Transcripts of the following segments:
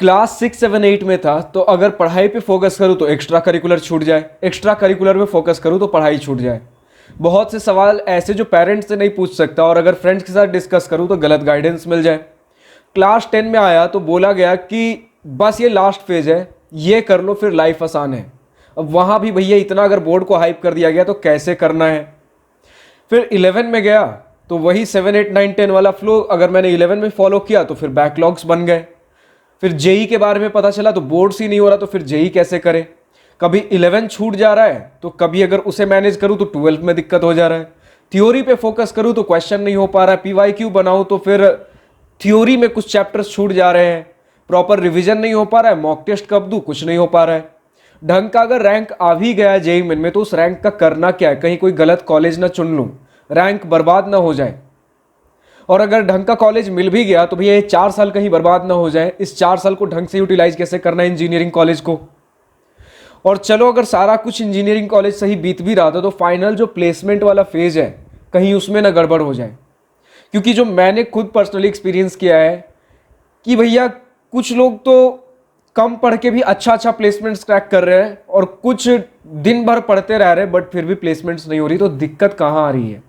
Class 6, 7, 8 में था तो अगर पढ़ाई पे फोकस करूँ तो एक्स्ट्रा करिकुलर छूट जाए, एक्स्ट्रा करिकुलर में फोकस करूँ तो पढ़ाई छूट जाए। बहुत से सवाल ऐसे जो पेरेंट्स से नहीं पूछ सकता और अगर फ्रेंड्स के साथ डिस्कस करूँ तो गलत गाइडेंस मिल जाए। क्लास 10 में आया तो बोला गया कि बस ये लास्ट फेज है, ये कर लो फिर लाइफ आसान है। अब वहाँ भी भैया इतना अगर बोर्ड को हाइप कर दिया गया तो कैसे करना है। फिर 11 में गया तो वही 7, 8, 9, 10 वाला फ्लो अगर मैंने 11 में फॉलो किया तो फिर बैकलॉग्स बन गए। फिर जेई के बारे में पता चला तो बोर्ड्स ही नहीं हो रहा, तो फिर जेई कैसे करें। कभी 11 छूट जा रहा है तो कभी अगर उसे मैनेज करूं तो 12 में दिक्कत हो जा रहा है। थ्योरी पे फोकस करूं तो क्वेश्चन नहीं हो पा रहा है। पीवाईक्यू बनाऊं तो फिर थ्योरी में कुछ चैप्टर्स छूट जा रहे हैं। प्रॉपर रिवीजन नहीं हो पा रहा है। मॉक टेस्ट कब दूं, कुछ नहीं हो पा रहा है। ढंग का अगर रैंक आ भी गया जेई मेन में तो उस रैंक का करना क्या है, कहीं कोई गलत कॉलेज ना चुन लूं, रैंक बर्बाद ना हो जाए। और अगर ढंग का कॉलेज मिल भी गया तो भैया ये 4 साल कहीं बर्बाद ना हो जाए। इस 4 साल को ढंग से यूटिलाइज कैसे करना है इंजीनियरिंग कॉलेज को। और चलो अगर सारा कुछ इंजीनियरिंग कॉलेज सही बीत भी रहा था तो फाइनल जो प्लेसमेंट वाला फेज है कहीं उसमें ना गड़बड़ हो जाए। क्योंकि जो मैंने खुद पर्सनली एक्सपीरियंस किया है कि भैया कुछ लोग तो कम पढ़ के भी अच्छा अच्छा प्लेसमेंट्स क्रैक कर रहे हैं और कुछ दिन भर पढ़ते रह रहे हैं बट फिर भी प्लेसमेंट्स नहीं हो रही, तो दिक्कत कहाँ आ रही है।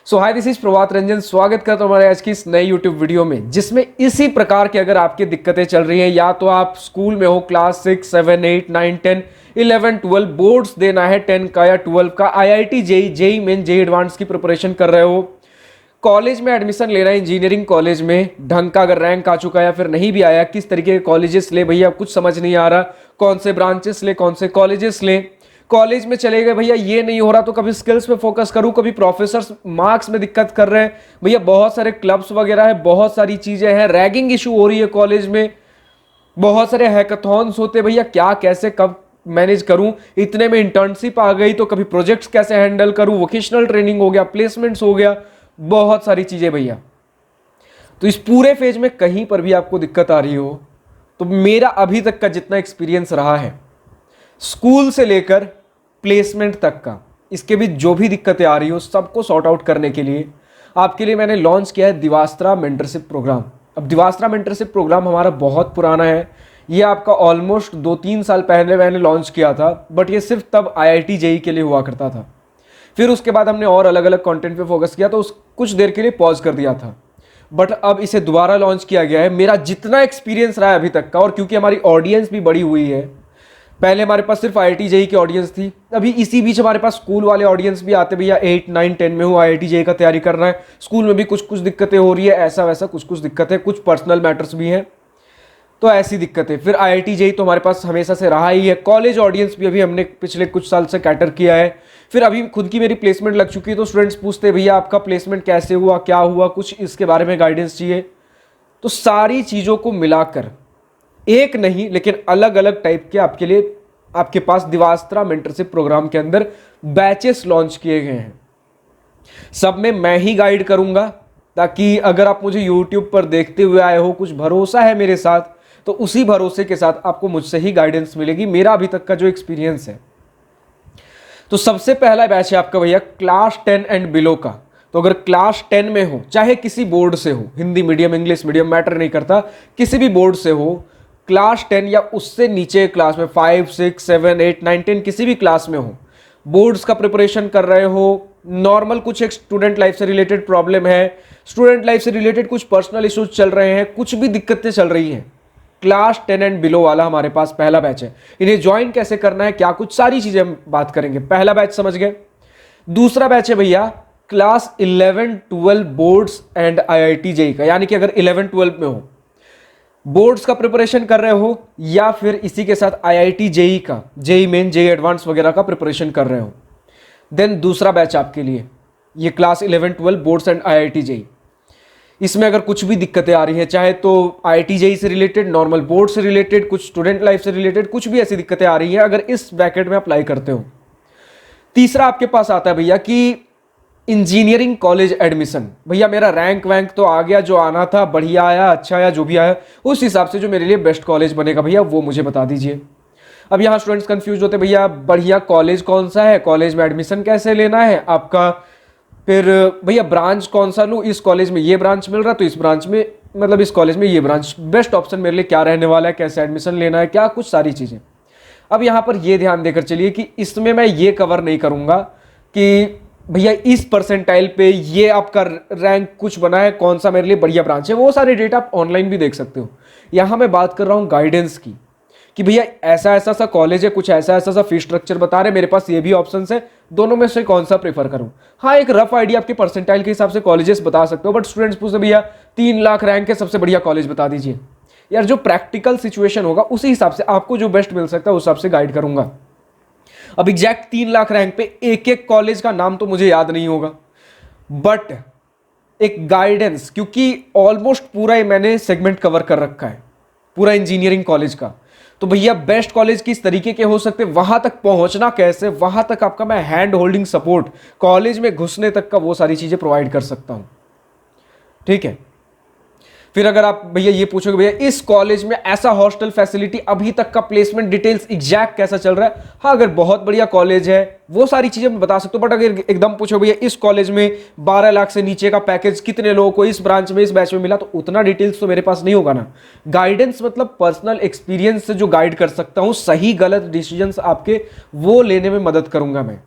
सो हाय, दिस इज प्रभात रंजन। स्वागत करता हूं हमारे आज की इस नई यूट्यूब वीडियो में जिसमें इसी प्रकार की अगर आपकी दिक्कतें चल रही हैं, या तो आप स्कूल में हो, क्लास 6, 7, 8, 9, 10, 11, 12 बोर्ड्स देना है 10 का या 12 का, IIT JEE, JEE main, JEE advance की प्रिपरेशन कर रहे हो, कॉलेज में एडमिशन लेना है इंजीनियरिंग कॉलेज में, ढंग का अगर रैंक आ चुका है या फिर नहीं भी आया, किस तरीके के कॉलेजेस ले भैया कुछ समझ नहीं आ रहा, कौन से ब्रांचेस ले, कौन से कॉलेजेस ले, कॉलेज में चले गए भैया ये नहीं हो रहा तो कभी स्किल्स पे फोकस करूं, कभी प्रोफेसर्स मार्क्स में दिक्कत कर रहे हैं भैया, बहुत सारे क्लब्स वगैरह है, बहुत सारी चीजें हैं, रैगिंग इशू हो रही है कॉलेज में, बहुत सारे हैकाथॉन्स होते भैया, क्या कैसे कब मैनेज करूं, इतने में इंटर्नशिप आ गई तो कभी प्रोजेक्ट्स कैसे हैंडल करूं, वोकेशनल ट्रेनिंग हो गया, प्लेसमेंट्स हो गया, बहुत सारी चीजें भैया। तो इस पूरे फेज में कहीं पर भी आपको दिक्कत आ रही हो तो मेरा अभी तक का जितना एक्सपीरियंस रहा है स्कूल से लेकर प्लेसमेंट तक का, इसके भी जो भी दिक्कतें आ रही हो सबको सॉर्ट आउट करने के लिए आपके लिए मैंने लॉन्च किया है दिवास्त्रा मेंटरशिप प्रोग्राम। अब दिवास्त्रा मेंटरशिप प्रोग्राम हमारा बहुत पुराना है, ये आपका ऑलमोस्ट 2-3 साल पहले मैंने लॉन्च किया था, बट ये सिर्फ तब आईआईटी जेई के लिए हुआ करता था। फिर उसके बाद हमने और अलग अलग कंटेंट पे फोकस किया तो उस कुछ देर के लिए पॉज कर दिया था, बट अब इसे दोबारा लॉन्च किया गया है। मेरा जितना एक्सपीरियंस रहा है अभी तक का, और क्योंकि हमारी ऑडियंस भी बड़ी हुई है, पहले हमारे पास सिर्फ आईआईटी जेई की ऑडियंस थी, अभी इसी बीच हमारे पास स्कूल वाले ऑडियंस भी आते भैया 8, 9, 10 में हूँ, आईआईटी जेई का तैयारी करना है, स्कूल में भी कुछ कुछ दिक्कतें हो रही है, ऐसा वैसा कुछ कुछ दिक्कतें, कुछ पर्सनल मैटर्स भी हैं, तो ऐसी दिक्कतें। फिर आईआईटी जेई तो हमारे पास हमेशा से रहा ही है, कॉलेज ऑडियंस भी अभी हमने पिछले कुछ साल से कैटर किया है। फिर अभी खुद की मेरी प्लेसमेंट लग चुकी है तो स्टूडेंट्स पूछते हैं भैया आपका प्लेसमेंट कैसे हुआ, क्या हुआ, कुछ इसके बारे में गाइडेंस चाहिए। तो सारी चीज़ों को मिलाकर एक नहीं लेकिन अलग अलग टाइप के आपके लिए आपके पास दिवास्त्रा मेंटरशिप प्रोग्राम के अंदर बैचेस लॉन्च किए गए हैं। सब में मैं ही गाइड करूंगा ताकि अगर आप मुझे यूट्यूब पर देखते हुए आए हो, कुछ भरोसा है मेरे साथ, तो उसी भरोसे के साथ आपको मुझसे ही गाइडेंस मिलेगी, मेरा अभी तक का जो एक्सपीरियंस है। तो सबसे पहला बैच है आपका भैया क्लास 10 एंड बिलो का। तो अगर क्लास 10 में हो, चाहे किसी बोर्ड से हो, Hindi medium, English medium, matter नहीं करता, किसी भी बोर्ड से हो, क्लास 10 या उससे नीचे क्लास में 5, 6, 7, 8, 9, 10 किसी भी क्लास में हो, बोर्ड्स का प्रिपरेशन कर रहे हो, नॉर्मल कुछ एक स्टूडेंट लाइफ से रिलेटेड प्रॉब्लम है, स्टूडेंट लाइफ से रिलेटेड कुछ पर्सनल इश्यूज चल रहे हैं, कुछ भी दिक्कतें चल रही हैं, क्लास 10 एंड बिलो वाला हमारे पास पहला बैच है। इन्हें ज्वाइन कैसे करना है, क्या कुछ सारी चीजें हम बात करेंगे। पहला बैच समझ गए। दूसरा बैच है भैया class 11, 12 boards and IIT JEE का, यानी कि अगर 11, 12 में हो, बोर्ड्स का प्रिपरेशन कर रहे हो या फिर इसी के साथ आईआईटी जेई का, जेई मेन, जेई एडवांस वगैरह का प्रिपरेशन कर रहे हो, देन दूसरा बैच आपके लिए ये class 11, 12 boards and IIT JEE. इसमें अगर कुछ भी दिक्कतें आ रही हैं, चाहे तो आईआईटी जेई से रिलेटेड, नॉर्मल बोर्ड से रिलेटेड, कुछ स्टूडेंट लाइफ से रिलेटेड, कुछ भी ऐसी दिक्कतें आ रही हैं, अगर इस ब्रैकेट में अप्लाई करते हो। तीसरा आपके पास आता है भैया कि इंजीनियरिंग कॉलेज एडमिशन। भैया मेरा रैंक वैंक तो आ गया, जो आना था, बढ़िया आया, अच्छा आया, जो भी आया, उस हिसाब से जो मेरे लिए बेस्ट कॉलेज बनेगा भैया वो मुझे बता दीजिए। अब यहाँ स्टूडेंट्स कंफ्यूज होते हैं भैया बढ़िया कॉलेज कौन सा है, कॉलेज में एडमिशन कैसे लेना है आपका, फिर भैया ब्रांच कौन सा लूँ, इस कॉलेज में ये ब्रांच मिल रहा तो इस ब्रांच में मतलब इस कॉलेज में ये ब्रांच बेस्ट ऑप्शन मेरे लिए क्या रहने वाला है, कैसे एडमिशन लेना है, क्या कुछ सारी चीज़ें। अब यहाँ पर ये ध्यान देकर चलिए कि इसमें मैं ये कवर नहीं करूँगा कि भैया इस परसेंटाइल पे ये आपका रैंक कुछ बना है, कौन सा मेरे लिए बढ़िया ब्रांच है, वो सारे डेटा आप ऑनलाइन भी देख सकते हो। यहाँ मैं बात कर रहा हूँ गाइडेंस की कि भैया ऐसा ऐसा सा कॉलेज है, कुछ ऐसा ऐसा सा फीस स्ट्रक्चर बता रहे, मेरे पास ये भी ऑप्शन है, दोनों में से कौन सा प्रेफर करूं। हाँ, एक रफ आइडिया आपके परसेंटाइल के हिसाब से कॉलेजेस बता सकते हो, बट स्टूडेंट्स पूछते भैया 3 लाख रैंक है, सबसे बढ़िया कॉलेज बता दीजिए। यार जो प्रैक्टिकल सिचुएशन होगा उसी हिसाब से आपको जो बेस्ट मिल सकता है उस हिसाब से गाइड करूंगा। अब एग्जैक्ट 3 लाख रैंक पे एक एक कॉलेज का नाम तो मुझे याद नहीं होगा, बट एक गाइडेंस, क्योंकि ऑलमोस्ट पूरा ही मैंने सेगमेंट कवर कर रखा है पूरा इंजीनियरिंग कॉलेज का, तो भैया बेस्ट कॉलेज किस तरीके के हो सकते, वहां तक पहुंचना कैसे, वहां तक आपका मैं हैंड होल्डिंग सपोर्ट, कॉलेज में घुसने तक का वो सारी चीजें प्रोवाइड कर सकता हूं। ठीक है। फिर अगर आप भैया ये पूछोगे भैया इस कॉलेज में ऐसा हॉस्टल फैसिलिटी, अभी तक का प्लेसमेंट डिटेल्स एग्जैक्ट कैसा चल रहा है, हाँ अगर बहुत बढ़िया कॉलेज है वो सारी चीजें मैं बता सकता हूं, बट अगर एकदम पूछो भैया इस कॉलेज में 12 लाख से नीचे का पैकेज कितने लोगों को इस ब्रांच में इस बैच में मिला, तो उतना डिटेल्स तो मेरे पास नहीं होगा ना। गाइडेंस मतलब पर्सनल एक्सपीरियंस से जो गाइड कर सकता हूं, सही गलत डिसीजन आपके वो लेने में मदद करूंगा मैं,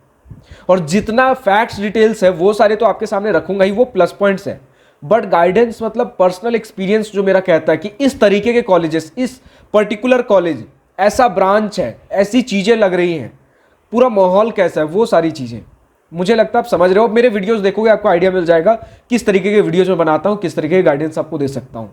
और जितना फैक्ट्स डिटेल्स है वो सारे तो आपके सामने रखूंगा ही, वो प्लस पॉइंट्स है। बट गाइडेंस मतलब पर्सनल एक्सपीरियंस जो मेरा कहता है कि इस तरीके के कॉलेजेस, इस पर्टिकुलर कॉलेज, ऐसा ब्रांच है, ऐसी चीजें लग रही हैं, पूरा माहौल कैसा है, वो सारी चीजें मुझे लगता है आप समझ रहे हो। मेरे वीडियोस देखोगे आपको आइडिया मिल जाएगा किस तरीके के वीडियोस में बनाता हूं, किस तरीके के गाइडेंस आपको दे सकता हूं।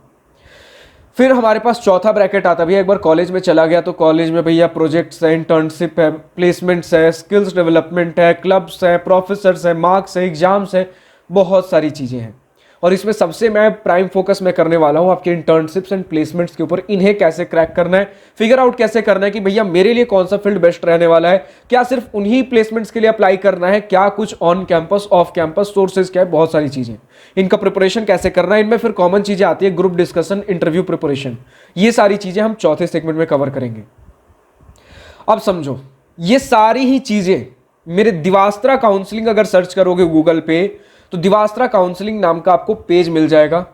फिर हमारे पास चौथा ब्रैकेट आता है भैया, एक बार कॉलेज में चला गया तो कॉलेज में भैया प्रोजेक्ट्स है, इंटर्नशिप है, प्लेसमेंट्स है, स्किल्स डेवलपमेंट है, क्लब्स है, प्रोफेसर्स है, मार्क्स है, एग्जाम्स है, बहुत सारी चीजें हैं। और इसमें सबसे मैं प्राइम फोकस में करने वाला हूं आपके इंटर्नशिप्स एंड प्लेसमेंट्स के ऊपर। इन्हें कैसे क्रैक करना है, फिगर आउट कैसे करना है कि भैया मेरे लिए कौन सा फील्ड बेस्ट रहने वाला है, क्या सिर्फ उन्हीं प्लेसमेंट्स के लिए अप्लाई करना है, क्या कुछ on campus off campus sources क्या है, बहुत सारी चीजें, इनका प्रिपरेशन कैसे करना है। इनमें फिर कॉमन चीजें आती है, ग्रुप डिस्कशन, इंटरव्यू प्रिपरेशन, ये सारी चीजें हम चौथे सेगमेंट में कवर करेंगे। अब समझो ये सारी ही चीजें मेरे दिवास्त्रा काउंसलिंग अगर सर्च करोगे गूगल पे तो दिवास्त्रा काउंसलिंग नाम का आपको पेज मिल जाएगा,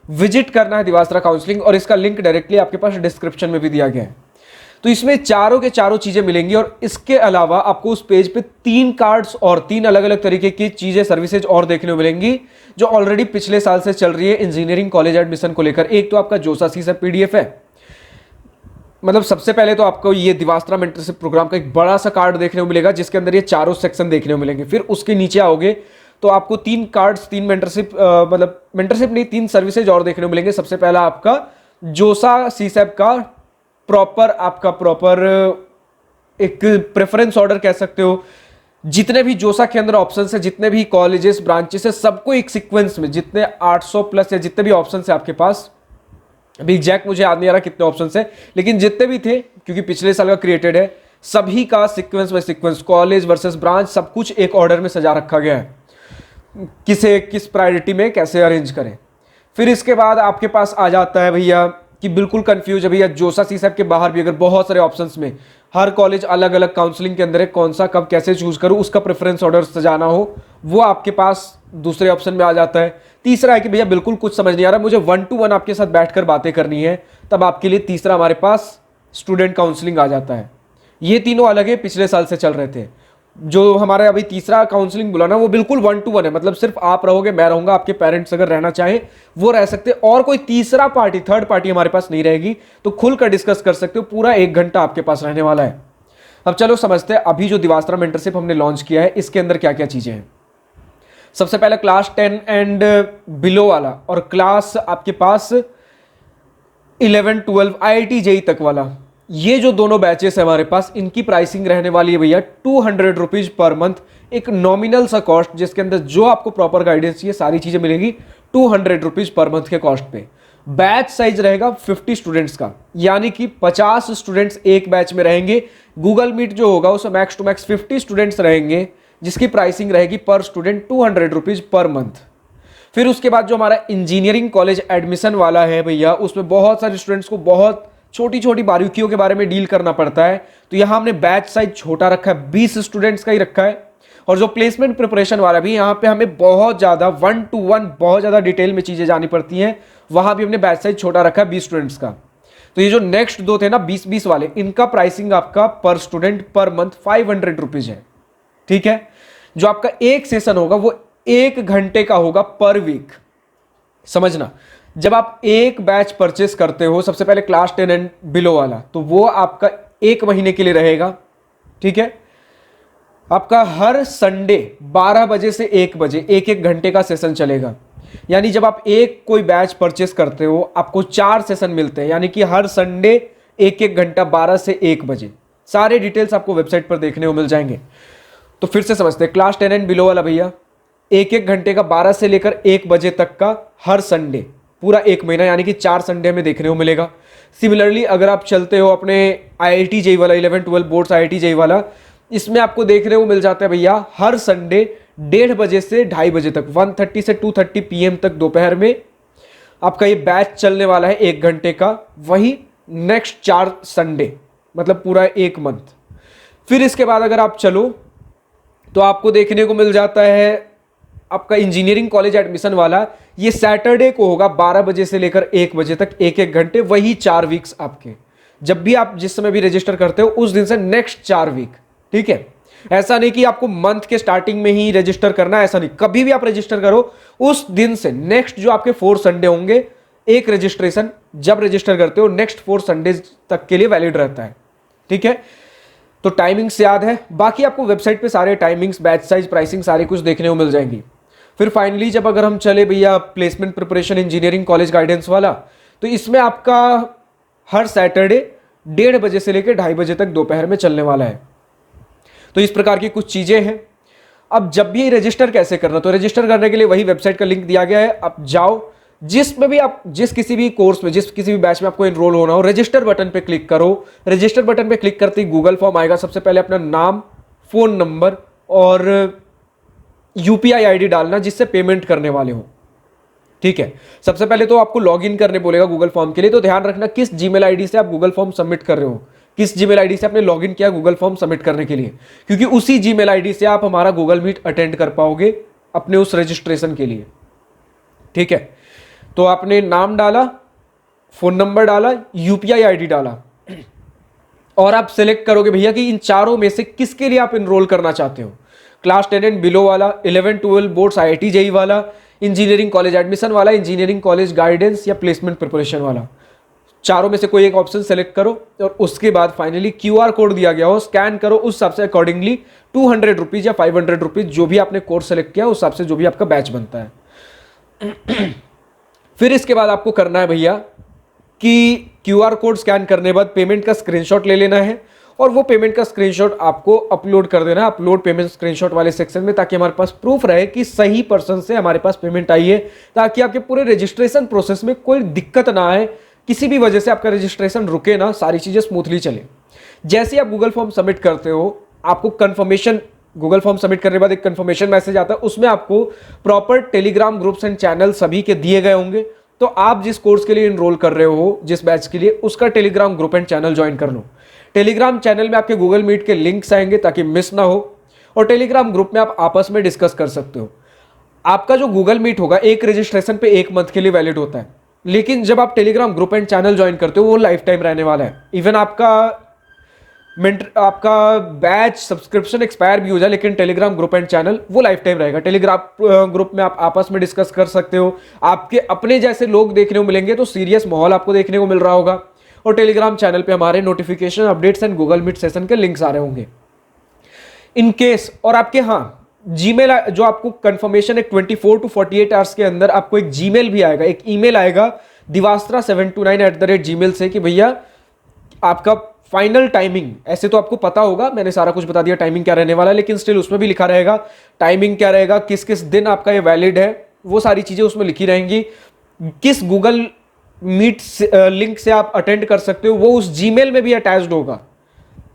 विजिट करना है दिवास्त्रा काउंसलिंग, और इसका लिंक डायरेक्टली आपके पास डिस्क्रिप्शन में भी दिया गया है। तो इसमें चारों के चारों चीजें मिलेंगी, और इसके अलावा आपको उस पेज पे 3 कार्ड्स और 3 अलग अलग तरीके की चीजें, सर्विसेज और देखने को मिलेंगी जो ऑलरेडी पिछले साल से चल रही है इंजीनियरिंग कॉलेज एडमिशन को लेकर। एक तो आपका जोसा सीसैप पीडीएफ है, मतलब सबसे पहले तो आपको ये दिवास्त्रा मेंटरशिप प्रोग्राम का एक बड़ा सा कार्ड देखने को मिलेगा जिसके अंदर ये चारों सेक्शन देखने को मिलेंगे। फिर उसके नीचे आओगे तो आपको 3 कार्ड्स, 3 मेंटरशिप, मतलब मेंटरशिप नहीं, 3 सर्विसेज और देखने को मिलेंगे। सबसे पहला आपका जोसा सीसैप का प्रॉपर एक प्रेफरेंस ऑर्डर कह सकते हो, जितने भी जोसा के अंदर ऑप्शन है, जितने भी कॉलेजेस ब्रांचेस है, सबको एक सीक्वेंस में, जितने 800 प्लस या जितने भी ऑप्शन है आपके पास, अभी एग्जैक्ट मुझे याद नहीं आ रहा कितने ऑप्शन है, लेकिन जितने भी थे क्योंकि पिछले साल का क्रिएटेड है, सभी का sequence by sequence, college versus branch, सब कुछ एक ऑर्डर में सजा रखा गया है, किसे किस प्रायोरिटी में कैसे अरेंज करें। फिर इसके बाद आपके पास आ जाता है भैया कि बिल्कुल कंफ्यूज है भैया, जोसा सीसैप के बाहर भी अगर बहुत सारे ऑप्शंस में हर कॉलेज अलग अलग काउंसलिंग के अंदर है, कौन सा कब कैसे चूज करूं, उसका प्रेफरेंस ऑर्डर सजाना हो, वो आपके पास दूसरे ऑप्शन में आ जाता है। तीसरा है कि भैया बिल्कुल कुछ समझ नहीं आ रहा, मुझे 1-to-1 आपके साथ बैठकर बातें करनी है, तब आपके लिए तीसरा हमारे पास स्टूडेंट काउंसलिंग आ जाता है। ये तीनों अलग है, पिछले साल से चल रहे थे। जो हमारे अभी तीसरा काउंसलिंग बुलाना वो बिल्कुल 1-to-1 है, मतलब सिर्फ आप रहोगे, मैं रहूंगा, आपके पेरेंट्स अगर रहना चाहे वो रह सकते, और कोई तीसरा पार्टी, थर्ड पार्टी हमारे पास नहीं रहेगी, तो खुलकर डिस्कस कर सकते हो। पूरा 1 घंटा आपके पास रहने वाला है। अब चलो समझते हैं अभी जो दिवास्त्रा मेंटरशिप हमने लॉन्च किया है इसके अंदर क्या क्या चीजें हैं। सबसे पहले क्लास 10 एंड बिलो वाला, और क्लास आपके पास 11-12 IIT जेई तक वाला, ये जो दोनों बैचेस है हमारे पास, इनकी प्राइसिंग रहने वाली है भैया 200 रुपीज पर मंथ, एक नॉमिनल सा कॉस्ट जिसके अंदर जो आपको प्रॉपर गाइडेंस, ये सारी चीजें मिलेंगी 200 रुपीज पर मंथ के कॉस्ट पे। बैच साइज रहेगा 50 स्टूडेंट्स का, यानी कि 50 स्टूडेंट्स एक बैच में रहेंगे। गूगल मीट जो होगा उसमें मैक्स टू मैक्स 50 स्टूडेंट्स रहेंगे, जिसकी प्राइसिंग रहेगी पर स्टूडेंट 200 रुपीज पर मंथ। फिर उसके बाद जो हमारा इंजीनियरिंग कॉलेज एडमिशन वाला है भैया, उसमें बहुत सारे स्टूडेंट्स को बहुत छोटी छोटी बारीकियों के बारे में डील करना पड़ता है, तो यहां हमने बैच साइज छोटा रखा है, 20 स्टूडेंट्स का ही रखा है, और जो प्लेसमेंट प्रिपरेशन वाला भी, यहाँ पे हमें बहुत ज़्यादा 1 to 1 बहुत ज़्यादा डिटेल में चीज़ें जानी पड़ती हैं। वहाँ भी हमने बैच साइज छोटा रखा है 20 स्टूडेंट्स का। तो ये जो नेक्स्ट दो थे ना 20-20 वाले, इनका प्राइसिंग आपका पर स्टूडेंट पर मंथ 500 रुपीज है। ठीक है, जो आपका एक सेशन होगा वो 1 घंटे का होगा पर वीक। समझना, जब आप एक बैच परचेस करते हो सबसे पहले क्लास 10 एंड बिलो वाला, तो वो आपका 1 महीने के लिए रहेगा। ठीक है, आपका हर संडे 12 बजे से 1 बजे 1-1 घंटे का सेशन चलेगा। यानी जब आप एक कोई बैच परचेस करते हो आपको 4 सेशन मिलते हैं, यानी कि हर संडे 1-1 घंटा 12 से 1 बजे। सारे डिटेल्स आपको वेबसाइट पर देखने को मिल जाएंगे। तो फिर से समझते हैं, क्लास 10 एंड बिलो वाला भैया 1-1 घंटे का 12 से लेकर 1 बजे तक का हर संडे, पूरा 1 महीना, यानी कि 4 संडे में देखने को मिलेगा। सिमिलरली अगर आप चलते हो अपने IIT JEE वाला 11-12 बोर्ड्स IIT JEE वाला, इसमें आपको देखने को मिल जाता है भैया हर संडे 1:30 बजे से 2:30 बजे तक, 1:30 से 2:30 PM तक दोपहर में आपका ये बैच चलने वाला है 1 घंटे का। वही नेक्स्ट 4 संडे, मतलब पूरा 1 मंथ। फिर इसके बाद अगर आप चलो तो आपको देखने को मिल जाता है आपका इंजीनियरिंग कॉलेज एडमिशन वाला, ये सैटरडे को होगा 12 बजे से लेकर 1 बजे तक 1-1 घंटे, वही 4 वीक्स आपके। जब भी आप जिस समय भी रजिस्टर करते हो उस दिन से नेक्स्ट 4 वीक। ठीक है, ऐसा नहीं कि आपको मंथ के स्टार्टिंग में ही रजिस्टर करना है, ऐसा नहीं, कभी भी आप रजिस्टर करो उस दिन से नेक्स्ट जो आपके 4 संडे होंगे, एक रजिस्ट्रेशन जब रजिस्टर करते हो नेक्स्ट 4 संडे तक के लिए वैलिड रहता है। ठीक है, तो टाइमिंग्स याद है, बाकी आपको वेबसाइट पे सारे टाइमिंग्स, बैच साइज, प्राइसिंग सारी कुछ देखने को मिल जाएंगी। फिर फाइनली जब अगर हम चले भैया placement preparation engineering college guidance वाला, तो इसमें आपका हर सैटरडे 1:30 बजे से लेकर 2:30 बजे तक दोपहर में चलने वाला है। तो इस प्रकार की कुछ चीज़ें हैं। अब जब भी रजिस्टर कैसे करना, तो रजिस्टर करने के लिए वही वेबसाइट का लिंक दिया गया है। आप जाओ, जिसमें भी आप जिस किसी भी कोर्स में, जिस किसी भी बैच में आपको एनरोल होना हो, रजिस्टर बटन पे क्लिक करो। रजिस्टर बटन पे क्लिक करते ही गूगल फॉर्म आएगा। सबसे पहले अपना नाम, फ़ोन नंबर और UPI ID डालना जिससे पेमेंट करने वाले हो। ठीक है, सबसे पहले तो आपको लॉगिन करने बोलेगा गूगल फॉर्म के लिए, तो ध्यान रखना किस जीमेल आईडी से आप गूगल फॉर्म सबमिट कर रहे हो, किस जीमेल आईडी से आपने लॉगिन किया गूगल फॉर्म सबमिट करने के लिए, क्योंकि उसी जीमेल आईडी से आप हमारा गूगल मीट अटेंड कर पाओगे अपने उस रजिस्ट्रेशन के लिए। ठीक है, तो आपने नाम डाला, फोन नंबर डाला, UPI ID डाला और आप सेलेक्ट करोगे भैया कि इन चारों में से किसके लिए आप इनरोल करना चाहते हो। क्लास 10 एंड बिलो वाला, 11-12 बोर्ड्स IIT JEE वाला, इंजीनियरिंग कॉलेज एडमिशन वाला, इंजीनियरिंग कॉलेज गाइडेंस या प्लेसमेंट प्रिपरेशन वाला। चारों में से कोई एक ऑप्शन सेलेक्ट करो और उसके बाद फाइनली QR कोड दिया गया हो, स्कैन करो, उस हिसाब से अकॉर्डिंगली 200 रुपीज़ या 500 रुपीज़ जो भी आपने कोर्स सेलेक्ट किया उस हिसाब से जो भी आपका बैच बनता है। फिर इसके बाद आपको करना है भैया कि QR कोड स्कैन करने के बाद पेमेंट का स्क्रीनशॉट ले लेना है और वो पेमेंट का स्क्रीनशॉट आपको अपलोड कर देना है अपलोड पेमेंट स्क्रीनशॉट वाले सेक्शन में, ताकि हमारे पास प्रूफ रहे कि सही पर्सन से हमारे पास पेमेंट आई है, ताकि आपके पूरे रजिस्ट्रेशन प्रोसेस में कोई दिक्कत ना आए, किसी भी वजह से आपका रजिस्ट्रेशन रुके ना, सारी चीज़ें स्मूथली चले। जैसे ही आप गूगल फॉर्म सबमिट करते हो, आपको कन्फर्मेशन, गूगल फॉर्म सबमिट करने के बाद एक कन्फर्मेशन मैसेज आता है, उसमें आपको proper Telegram groups and channel सभी के दिए गए होंगे। तो आप जिस कोर्स के लिए इनरोल कर रहे हो, जिस बैच के लिए, उसका Telegram group and channel join कर लो। टेलीग्राम चैनल में आपके गूगल मीट के लिंक्स आएंगे ताकि मिस ना हो, और टेलीग्राम ग्रुप में आप आपस में डिस्कस कर सकते हो। आपका जो गूगल मीट होगा एक रजिस्ट्रेशन पे 1 मंथ के लिए वैलिड होता है, लेकिन जब आप Telegram group and channel join करते हो वो लाइफ टाइम रहने वाला है। इवन आपका बैच सब्सक्रिप्शन एक्सपायर भी हो जाए, लेकिन टेलीग्राम ग्रुप एंड चैनल वो लाइफ टाइम रहेगा। टेलीग्राम ग्रुप में आप आपस में डिस्कस कर सकते हो, आपके अपने जैसे लोग देखने को मिलेंगे, तो सीरियस माहौल आपको देखने को मिल रहा होगा। और टेलीग्राम चैनल पे हमारे notification, updates and Google Meet session के लिंक्स आ रहे होंगे इन केस। और आपके हाँ जीमेल, जो आपको कंफर्मेशन एक 24 to 48 आवर्स के अंदर आपको एक जीमेल भी आएगा, एक ईमेल आएगा divastra729@gmail से कि भैया आपका फाइनल टाइमिंग, ऐसे तो आपको पता होगा, मैंने सारा कुछ बता दिया टाइमिंग क्या रहने वाला है, लेकिन स्टिल उसमें भी लिखा रहेगा टाइमिंग क्या रहेगा, किस किस दिन आपका ये वैलिड है, वो सारी चीज़ें उसमें लिखी रहेंगी। किस गूगल मीट लिंक से आप अटेंड कर सकते हो वो उस जीमेल में भी अटैच्ड होगा।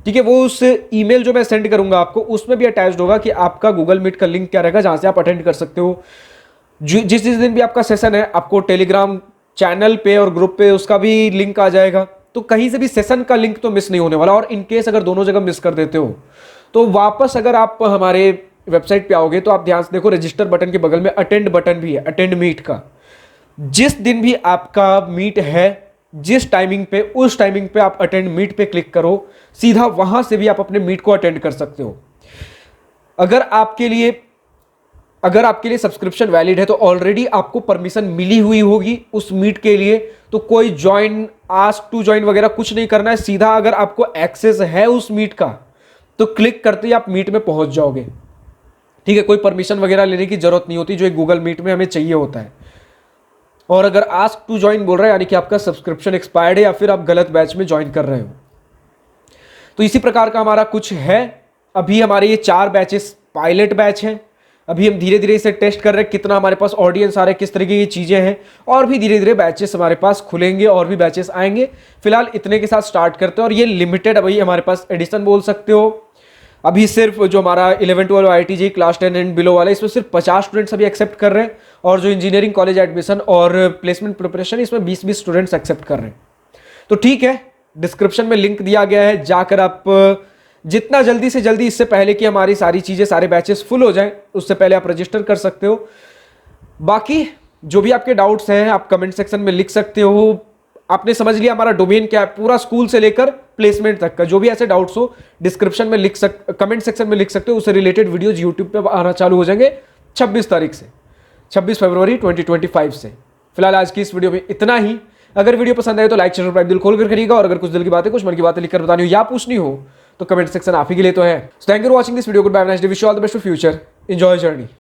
ठीक है, वो उस ईमेल जो मैं सेंड करूंगा आपको उसमें भी अटैच्ड होगा कि आपका गूगल मीट का लिंक क्या रहेगा जहां से आप अटेंड कर सकते हो। जिस दिन भी आपका सेशन है आपको टेलीग्राम चैनल पे और ग्रुप पे उसका भी लिंक आ जाएगा, तो कहीं से भी सेशन का लिंक तो मिस नहीं होने वाला। और इनकेस अगर दोनों जगह मिस कर देते हो तो वापस अगर आप हमारे वेबसाइट पे आओगे तो आप ध्यान से देखो, रजिस्टर बटन के बगल में अटेंड बटन भी है, अटेंड मीट का। जिस दिन भी आपका मीट है, जिस टाइमिंग पे, उस टाइमिंग पे आप अटेंड मीट पे क्लिक करो, सीधा वहां से भी आप अपने मीट को अटेंड कर सकते हो। अगर आपके लिए सब्सक्रिप्शन वैलिड है तो ऑलरेडी आपको परमिशन मिली हुई होगी उस मीट के लिए, तो कोई ज्वाइन, आस्क टू ज्वाइन वगैरह कुछ नहीं करना है। सीधा अगर आपको एक्सेस है उस मीट का तो क्लिक करते ही आप मीट में पहुंच जाओगे। ठीक है, कोई परमिशन वगैरह लेने की जरूरत नहीं होती जो एक गूगल मीट में हमें चाहिए होता है। और अगर आस्क टू ज्वाइन बोल रहा है यानी कि आपका सब्सक्रिप्शन एक्सपायर्ड है या फिर आप गलत बैच में ज्वाइन कर रहे हो। तो इसी प्रकार का हमारा कुछ है। अभी हमारे ये 4 बैचेस पायलट बैच हैं। अभी हम धीरे धीरे इसे टेस्ट कर रहे हैं, कितना हमारे पास ऑडियंस आ रहा है, किस तरीके की चीजें हैं, और भी धीरे धीरे बैचेस हमारे पास खुलेंगे और भी बैचेस आएंगे। फिलहाल इतने के साथ स्टार्ट करते हैं और ये लिमिटेड अभी हमारे पास एडिशन बोल सकते हो। अभी सिर्फ जो हमारा 11-12 IIT क्लास 10 एंड बिलो वाला, इसमें सिर्फ 50 स्टूडेंट्स अभी एक्सेप्ट कर रहे हैं, और जो इंजीनियरिंग कॉलेज एडमिशन और प्लेसमेंट प्रिपरेशन इसमें 20-20 स्टूडेंट्स एक्सेप्ट कर रहे हैं। तो ठीक है, डिस्क्रिप्शन में लिंक दिया गया है, जाकर आप जितना जल्दी से जल्दी, इससे पहले कि हमारी सारी चीजें, सारे बैचेस फुल हो जाएं, उससे पहले आप रजिस्टर कर सकते हो। बाकी जो भी आपके डाउट्स हैं आप कमेंट सेक्शन में लिख सकते हो। आपने समझ लिया हमारा डोमेन क्या है, पूरा स्कूल से लेकर प्लेसमेंट तक का। जो भी ऐसे डाउट्स हो डिस्क्रिप्शन में कमेंट सेक्शन में लिख सकते हो। उससे रिलेटेड वीडियोज यूट्यूब पे आना चालू हो जाएंगे 26 तारीख से, 26 फरवरी 2025 से। फिलहाल आज की इस वीडियो में इतना ही। अगर वीडियो पसंद आए तो लाइक, शेयर, सब्सक्राइब दिल खोल कर करिएगा, और अगर कुछ दिल की बातें, कुछ मन की बातें लिखकर बतानी हो या पूछनी हो तो कमेंट सेक्शन आप ही के लिए तो है। Thank you for watching this video. Goodbye, nice day, wish you all the best for future, enjoy journey.